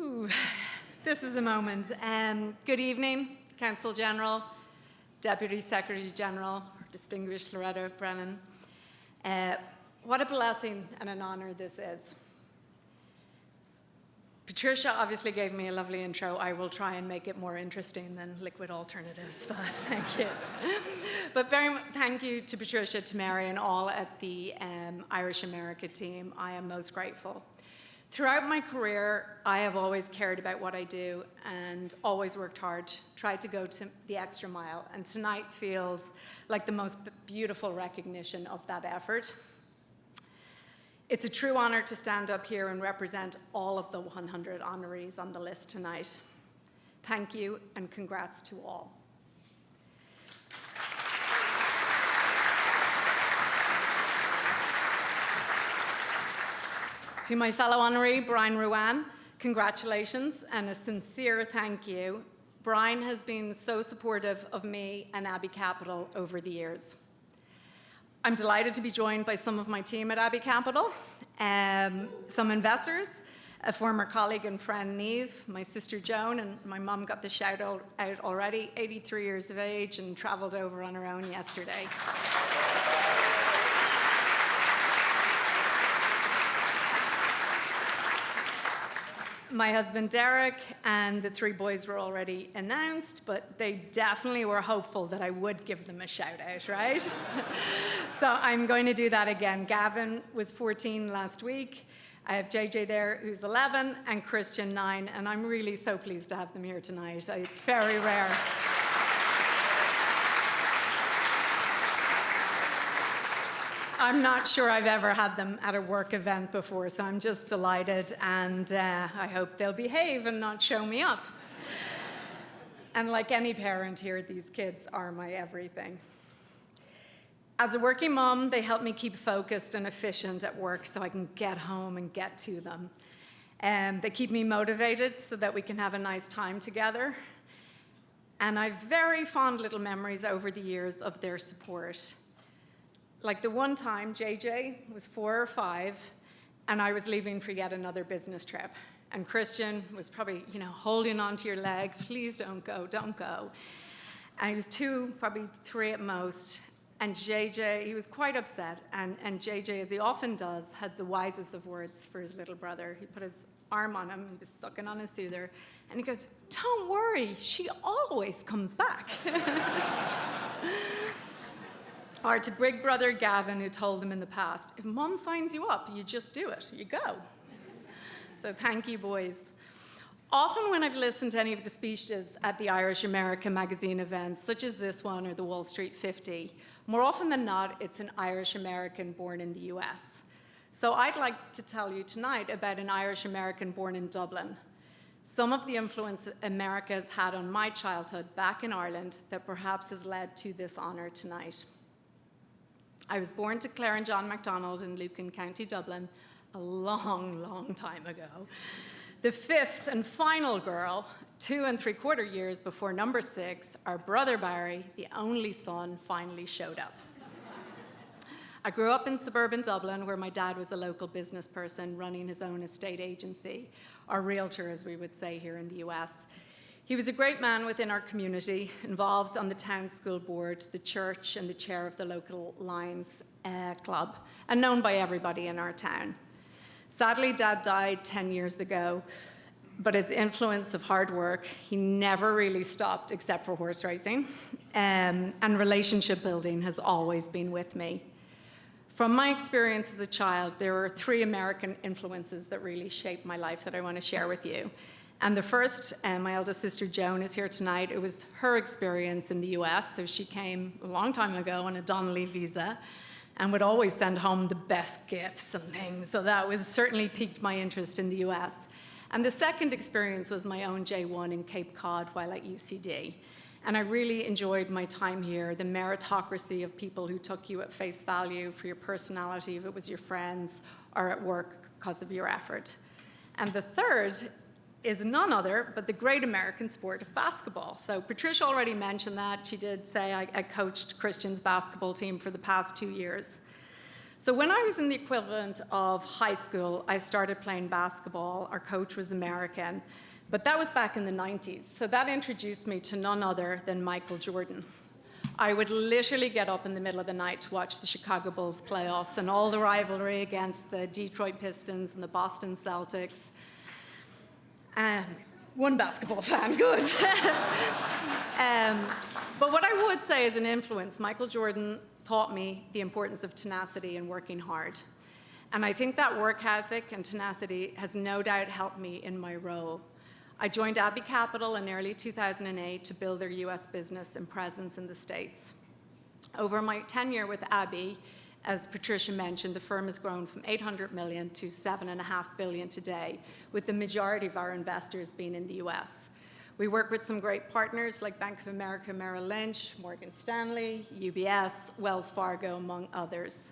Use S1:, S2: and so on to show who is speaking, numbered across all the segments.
S1: Ooh, this is a moment. Good evening, Council General, Deputy Secretary General, distinguished Loretta Brennan. What a blessing and an honor this is. Patricia obviously gave me a lovely intro. I will try and make it more interesting than liquid alternatives, but thank you. But thank you to Patricia, to Mary, and all at the Irish America team. I am most grateful. Throughout my career, I have always cared about what I do and always worked hard, tried to go to the extra mile, and tonight feels like the most beautiful recognition of that effort. It's a true honor to stand up here and represent all of the 100 honorees on the list tonight. Thank you and congrats to all. To my fellow honoree, Brian Ruan, congratulations and a sincere thank you. Brian has been so supportive of me and Abbey Capital over the years. I'm delighted to be joined by some of my team at Abbey Capital, some investors, a former colleague and friend, Neve, my sister Joan, and my mum got the shout out already, 83 years of age and traveled over on her own yesterday. My husband Derek and the three boys were already announced, but they definitely were hopeful that I would give them a shout out, right? So I'm going to do that again. Gavin was 14 last week. I have JJ there, who's 11, and Christian, 9, and I'm really so pleased to have them here tonight. It's very rare. I'm not sure I've ever had them at a work event before, so I'm just delighted, and I hope they'll behave and not show me up. And like any parent here, these kids are my everything. As a working mom, they help me keep focused and efficient at work so I can get home and get to them. They keep me motivated so that we can have a nice time together. And I have very fond little memories over the years of their support. Like the one time JJ was 4 or 5 and I was leaving for yet another business trip. And Christian was probably, holding onto your leg, please don't go, don't go. And he was 2, probably 3 at most. And JJ, he was quite upset. And JJ, as he often does, had the wisest of words for his little brother. He put his arm on him, he was sucking on his soother. And he goes, don't worry, she always comes back. Or to big brother Gavin, who told them in the past, if mom signs you up, you just do it, you go. So thank you, boys. Often when I've listened to any of the speeches at the Irish America magazine events, such as this one or the Wall Street 50, more often than not, it's an Irish American born in the US. So I'd like to tell you tonight about an Irish American born in Dublin. Some of the influence America has had on my childhood back in Ireland that perhaps has led to this honor tonight. I was born to Claire and John MacDonald in Lucan, County Dublin, a long, long time ago. The 5th and final girl, 2 3/4 years before number 6, our brother Barry, the only son, finally showed up. I grew up in suburban Dublin, where my dad was a local business person running his own estate agency, or realtor, as we would say here in the US. He was a great man within our community, involved on the town school board, the church, and the chair of the local Lions club, and known by everybody in our town. Sadly, Dad died 10 years ago, but his influence of hard work, he never really stopped except for horse racing, and relationship building has always been with me. From my experience as a child, there were 3 American influences that really shaped my life that I want to share with you. And the first, my eldest sister Joan is here tonight. It was her experience in the US. So she came a long time ago on a Donnelly visa and would always send home the best gifts and things. So that was certainly piqued my interest in the US. And the second experience was my own J1 in Cape Cod while at UCD. And I really enjoyed my time here, the meritocracy of people who took you at face value for your personality, if it was your friends, or at work because of your effort. And the third is none other but the great American sport of basketball. So Patricia already mentioned that. She did say I coached Christian's basketball team for the past 2 years. So when I was in the equivalent of high school, I started playing basketball. Our coach was American, but that was back in the 90s. So that introduced me to none other than Michael Jordan. I would literally get up in the middle of the night to watch the Chicago Bulls playoffs and all the rivalry against the Detroit Pistons and the Boston Celtics. One basketball fan, good. But what I would say as an influence, Michael Jordan taught me the importance of tenacity and working hard. And I think that work ethic and tenacity has no doubt helped me in my role. I joined Abbey Capital in early 2008 to build their US business and presence in the States. Over my tenure with Abbey, as Patricia mentioned, the firm has grown from 800 million to 7.5 billion today, with the majority of our investors being in the US. We work with some great partners like Bank of America, Merrill Lynch, Morgan Stanley, UBS, Wells Fargo, among others.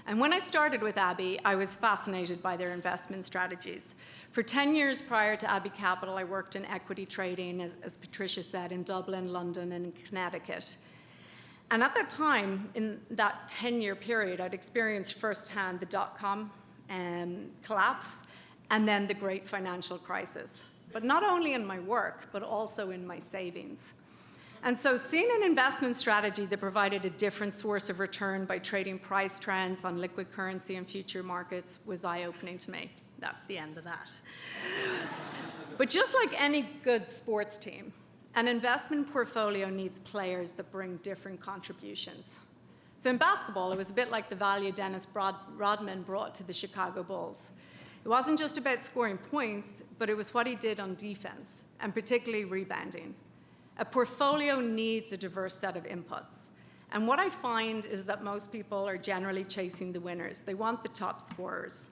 S1: And when I started with Abbey, I was fascinated by their investment strategies. For 10 years prior to Abbey Capital, I worked in equity trading, as Patricia said, in Dublin, London, and in Connecticut. And at that time, in that 10-year period, I'd experienced firsthand the dot-com collapse and then the great financial crisis. But not only in my work, but also in my savings. And so seeing an investment strategy that provided a different source of return by trading price trends on liquid currency and future markets was eye-opening to me. That's the end of that. But just like any good sports team, an investment portfolio needs players that bring different contributions. So in basketball, it was a bit like the value Dennis Rodman brought to the Chicago Bulls. It wasn't just about scoring points, but it was what he did on defense, and particularly rebounding. A portfolio needs a diverse set of inputs. And what I find is that most people are generally chasing the winners. They want the top scorers.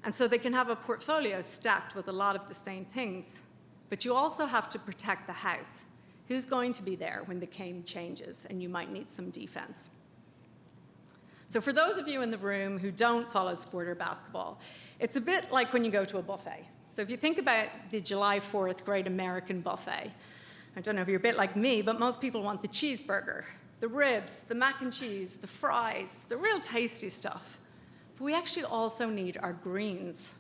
S1: And so they can have a portfolio stacked with a lot of the same things. But you also have to protect the house. Who's going to be there when the game changes and you might need some defense? So for those of you in the room who don't follow sport or basketball, it's a bit like when you go to a buffet. So if you think about the July 4th Great American Buffet, I don't know if you're a bit like me, but most people want the cheeseburger, the ribs, the mac and cheese, the fries, the real tasty stuff. But we actually also need our greens.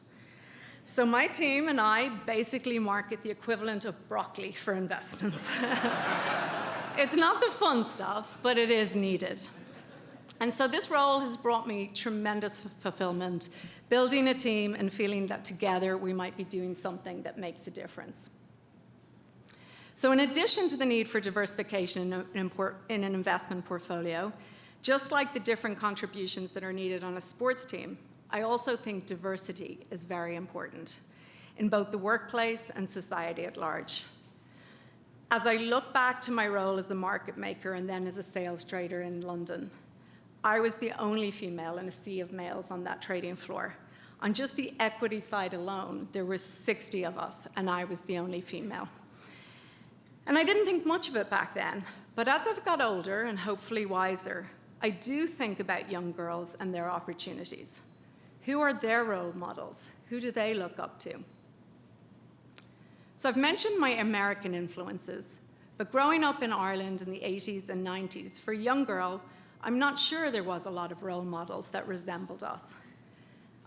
S1: So my team and I basically market the equivalent of broccoli for investments. It's not the fun stuff, but it is needed. And so this role has brought me tremendous fulfillment, building a team and feeling that together we might be doing something that makes a difference. So in addition to the need for diversification in an investment portfolio, just like the different contributions that are needed on a sports team, I also think diversity is very important in both the workplace and society at large. As I look back to my role as a market maker and then as a sales trader in London, I was the only female in a sea of males on that trading floor. On just the equity side alone, there were 60 of us, and I was the only female. And I didn't think much of it back then, but as I've got older and hopefully wiser, I do think about young girls and their opportunities. Who are their role models? Who do they look up to? So I've mentioned my American influences, but growing up in Ireland in the 80s and 90s, for a young girl, I'm not sure there was a lot of role models that resembled us.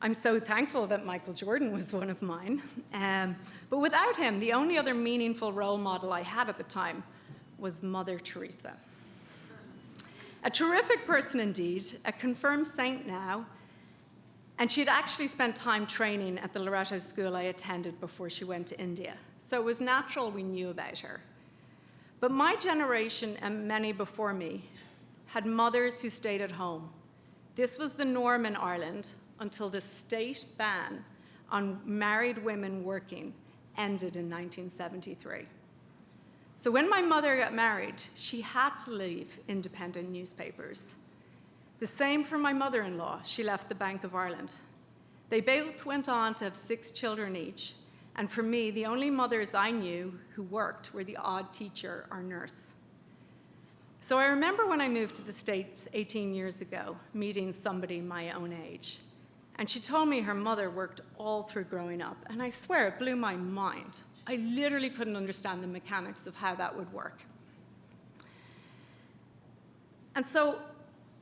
S1: I'm so thankful that Michael Jordan was one of mine. But without him, the only other meaningful role model I had at the time was Mother Teresa. A terrific person indeed, a confirmed saint now, and she'd actually spent time training at the Loretto school I attended before she went to India. So it was natural we knew about her. But my generation and many before me had mothers who stayed at home. This was the norm in Ireland until the state ban on married women working ended in 1973. So when my mother got married, she had to leave independent newspapers. The same for my mother-in-law. She left the Bank of Ireland. They both went on to have 6 children each, and for me, the only mothers I knew who worked were the odd teacher or nurse. So I remember when I moved to the States 18 years ago, meeting somebody my own age. And she told me her mother worked all through growing up. And I swear, it blew my mind. I literally couldn't understand the mechanics of how that would work. And so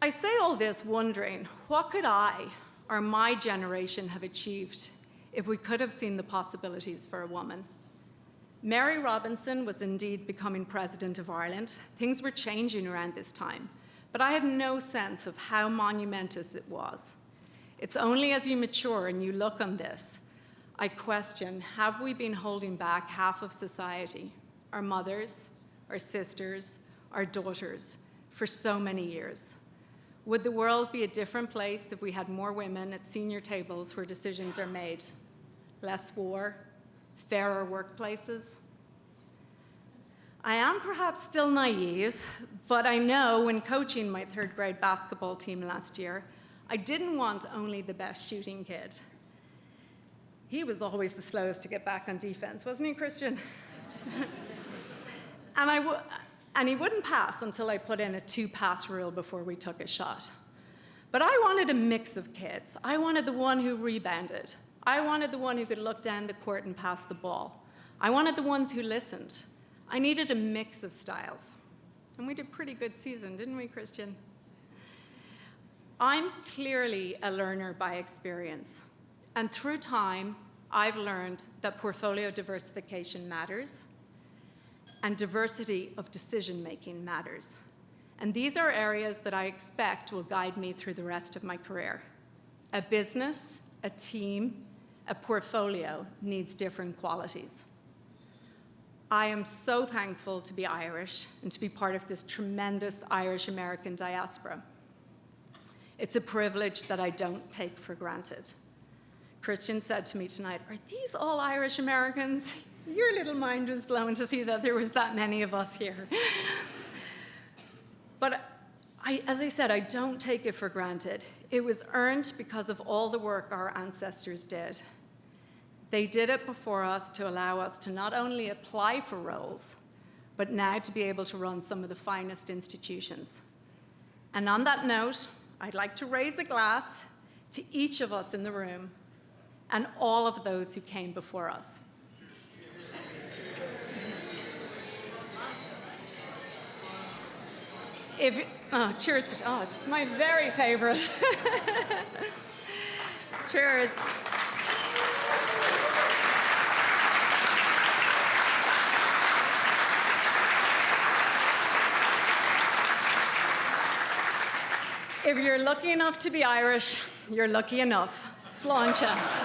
S1: I say all this wondering, what could I or my generation have achieved if we could have seen the possibilities for a woman? Mary Robinson was indeed becoming President of Ireland. Things were changing around this time, but I had no sense of how monumentous it was. It's only as you mature and you look on this, I question, have we been holding back half of society, our mothers, our sisters, our daughters, for so many years? Would the world be a different place if we had more women at senior tables where decisions are made? Less war, fairer workplaces? I am perhaps still naive, but I know when coaching my third grade basketball team last year, I didn't want only the best shooting kid. He was always the slowest to get back on defense, wasn't he, Christian? And he wouldn't pass until I put in a 2-pass rule before we took a shot. But I wanted a mix of kids. I wanted the one who rebounded. I wanted the one who could look down the court and pass the ball. I wanted the ones who listened. I needed a mix of styles. And we did a pretty good season, didn't we, Christian? I'm clearly a learner by experience. And through time, I've learned that portfolio diversification matters and diversity of decision-making matters. And these are areas that I expect will guide me through the rest of my career. A business, a team, a portfolio needs different qualities. I am so thankful to be Irish and to be part of this tremendous Irish-American diaspora. It's a privilege that I don't take for granted. Christian said to me tonight, "Are these all Irish Americans?" Your little mind was blown to see that there was that many of us here. But as I said, I don't take it for granted. It was earned because of all the work our ancestors did. They did it before us to allow us to not only apply for roles, but now to be able to run some of the finest institutions. And on that note, I'd like to raise a glass to each of us in the room and all of those who came before us. Cheers. Oh, it's my very favorite. Cheers. If you're lucky enough to be Irish, you're lucky enough. Sláinte.